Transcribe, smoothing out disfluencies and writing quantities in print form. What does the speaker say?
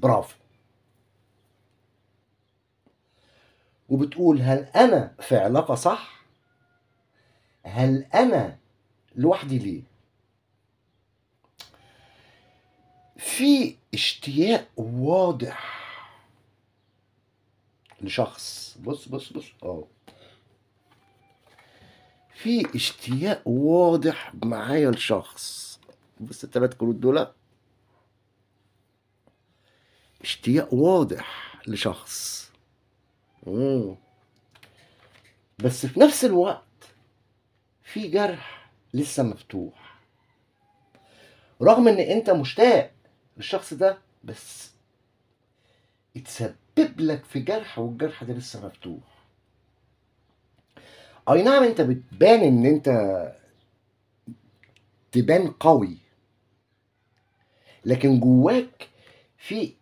برافو. وبتقول هل أنا في علاقة صح؟ هل أنا لوحدي ليه؟ في اشتياق واضح لشخص. بص في اشتياق واضح معايا لشخص. بص التلات كروت دول، اشتياق واضح لشخص. مم. بس في نفس الوقت في جرح لسه مفتوح، رغم ان انت مشتاق للشخص ده، بس اتسبب لك في جرح والجرح ده لسه مفتوح. اي نعم انت بتبان ان انت تبان قوي، لكن جواك في